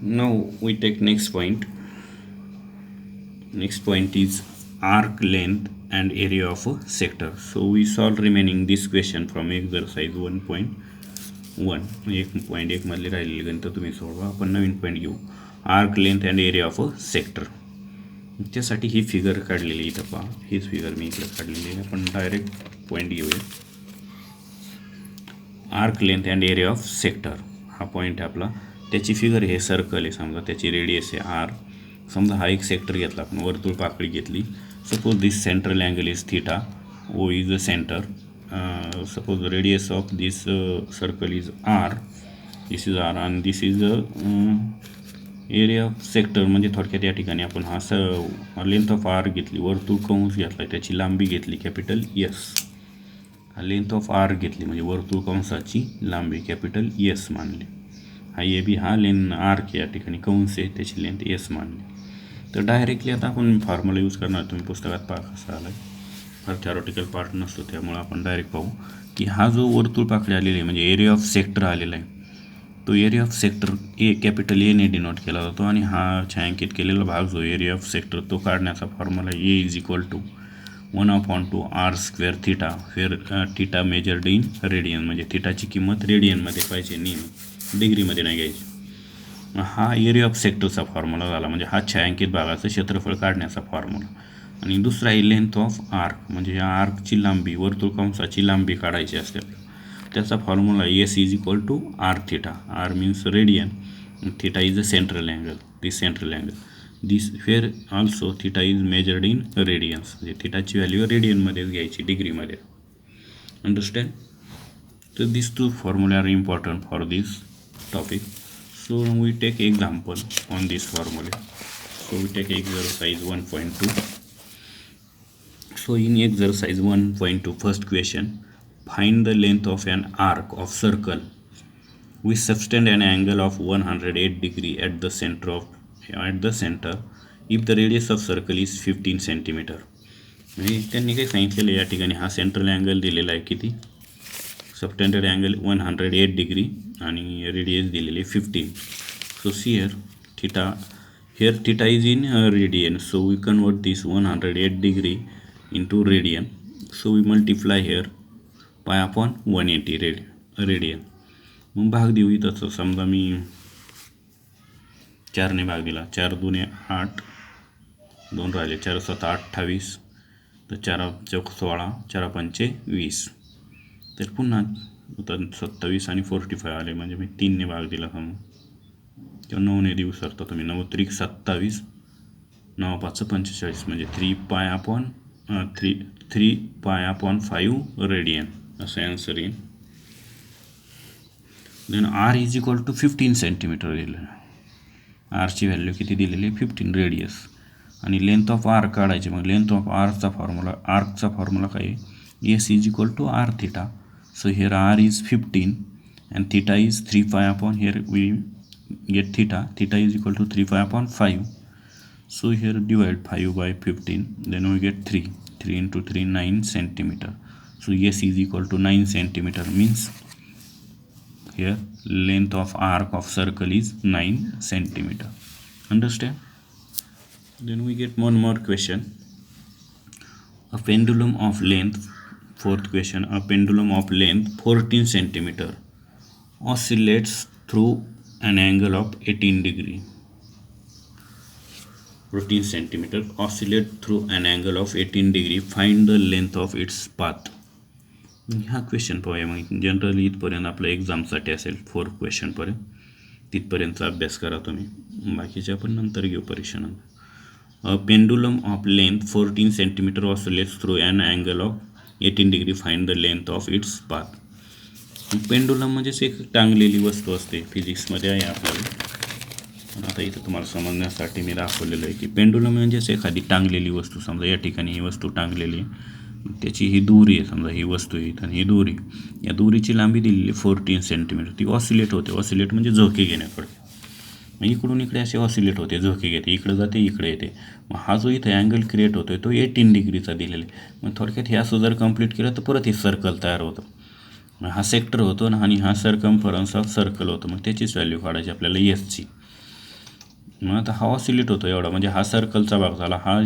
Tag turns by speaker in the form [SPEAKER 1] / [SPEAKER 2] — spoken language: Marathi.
[SPEAKER 1] Now we take next point. Next point is arc length and area of a sector. So we solve remaining this question from exercise 1.1. 1.1 मधले राहिलेले गणित तुम्ही सोडवा. आपण नवीन पॉईंट घेऊ, arc length and area of a sector. त्यासाठी ही फिगर काढलेली इथं पहा, हीच फिगर मी इकडे काढलेली आहे. आपण डायरेक्ट पॉईंट घेऊया. Arc length and area of sector हा पॉईंट आहे आपला. त्याची फिगर हे सर्कल आहे, समजा त्याची रेडियस आहे आर. समजा हा एक सेक्टर घेतला आपण, वर्तुळ पाकळी घेतली. Suppose this central angle is theta, O is a centre. Suppose radius of this circle is R, this is R आणि this is area of sector. म्हणजे थोडक्यात या ठिकाणी आपण हा लेंथ ऑफ आर घेतली, वर्तुळ कंस घेतला, त्याची लांबी घेतली कॅपिटल एस. हा लेंथ ऑफ आर घेतली म्हणजे वर्तुळ कंसाची लांबी कॅपिटल एस मानली. हा ए बी हा आर्क या ठिकाणी कंस आहे, त्याची लेंथ एस मानली. तर डायरेक्टली आता आपण फॉर्म्युला यूज करणार. तुम्ही पुस्तकात पहा कसा आला आहे, फार थेरॉटिकल पार्ट नसतो, त्यामुळे आपण डायरेक्ट पाहू की हा जो वर्तुळ पाकळी आलेली आहे म्हणजे एरिया ऑफ सेक्टर आलेला आहे, तो area of sector A capital एने डिनोट केला जातो. आणि हा छायांकित केलेला भाग जो एरिया ऑफ सेक्टर तो काढण्याचा formula A is equal to 1/2 R square theta, where theta measured in radian. म्हणजे थीटाची किंमत रेडियनमध्ये पाहिजे, नेहमी डिग्रीमध्ये नाही घ्यायची. हा एरिया ऑफ सेक्टरचा फॉर्म्युला झाला, म्हणजे हा छायांकित भागाचं क्षेत्रफळ काढण्याचा फॉर्म्युला. आणि दुसरा आहे लेंथ ऑफ आर्क, म्हणजे या आर्कची लांबी, वर्तुळ कंसाची लांबी काढायची असते. त्याचा formula S is equal to R theta. R means radian, theta is a central angle, this central angle. This where also theta is measured in radians, म्हणजे थीटाची व्हॅल्यू रेडियनमध्येच घ्यायची, डिग्रीमध्ये. अंडरस्टँड? तर this two formula are important for this topic. So we take example on this formula. So we take exercise 1.2. So in exercise 1.2, first question, find the length of an arc of circle. We subtend an angle of 108 degree at the center if the radius of circle is 15 centimeter. म्हणजे त्यांनी काय सांगितलेलं या ठिकाणी, हा सेंट्रल अँगल दिलेला आहे किती, सबटेंडेड अँगल 108 डिग्री आणि रेडियस दिलेली 15. So see here theta is in radian. So we convert this 108 degree into radian. So we multiply here pi upon 180 radian. मग भाग देऊ इथं. समजा मी 4ने भाग दिला, 4 दुने 8, 2 राहिले, 4 7 28, तर 4 चौक 16, 4 पंचे 20. तर पुन्हा 27 आणि 45 आले, म्हणजे मी 3ने भाग दिला समजा, किंवा 9ने देऊ शकता तुम्ही. 9 त्रिक 27, 9 5 45, म्हणजे 3 पाय अपॉन 5 रेडियन असं ॲन्सर येईल. Then R is equal to 15 centimetre दिलं. आरची व्हॅल्यू किती दिलेली आहे, 15 रेडियस. आणि लेंथ ऑफ आर्क काढायची. मग लेंथ ऑफ आर्कचा फॉर्म्युला काय आहे, S is equal to R theta. So here r is 15 and theta is 3 pi upon, here we get theta is equal to 3 pi upon 5. So here divide 5 by 15, then we get 3 into 3 9 centimeter. So s is equal to 9 centimeter, means here length of arc of circle is 9 centimeter. Understand? Then we get one more question. A pendulum of length, fourth question, a pendulum of length 14 centimeter oscillates through an angle of 18 degree. 14 centimeter oscillate through an angle of 18 degree. Find the length of its path. हा क्वेश्चन पाहूया. मग जनरली इथपर्यंत आपलं एक्झामसाठी असेल 4 क्वेश्चनपर्यंत, तिथपर्यंतचा अभ्यास करा तुम्ही, बाकीचे आपण नंतर घेऊ परीक्षेनंतर. A pendulum of length 14 centimeter oscillates through an angle of 18 degree. Find the length of its path. Pendulum म्हणजेच एक टांगलेली वस्तू असते, फिजिक्समध्ये आहे आपल्याला. पण आता इथं तुम्हाला समजण्यासाठी मी दाखवलेलं आहे की पेंडुलम म्हणजेच एखादी टांगलेली वस्तू. समजा या ठिकाणी ही वस्तू टांगलेली आहे, त्याची ही दोरी आहे, समजा ही वस्तू आहे आणि ही दोरी, या दोरीची लांबी दिलेली 14 सेंटीमीटर. ती ऑसिलेट होते. ऑसिलेट म्हणजे झोके घेण्याकडे, मग इकडून इकडे असे ऑसिलेट होते, झोके घेते, इकडे जाते, इकडे येते. मग हा जो इथं अँगल क्रिएट होतो आहे तो 18 डिग्रीचा दिलेला आहे. मग थोडक्यात हे असं जर कंप्लीट केलं तर परत हे सर्कल तयार होतं. मग हा सेक्टर होतो आणि हा सर्कम्फरन्स ऑफ सर्कल होतो. मग त्याचीच व्हॅल्यू काढायची आपल्याला एसची. मग आता हा ऑसिलेट होतो एवढा, म्हणजे हा सर्कलचा भाग झाला, हा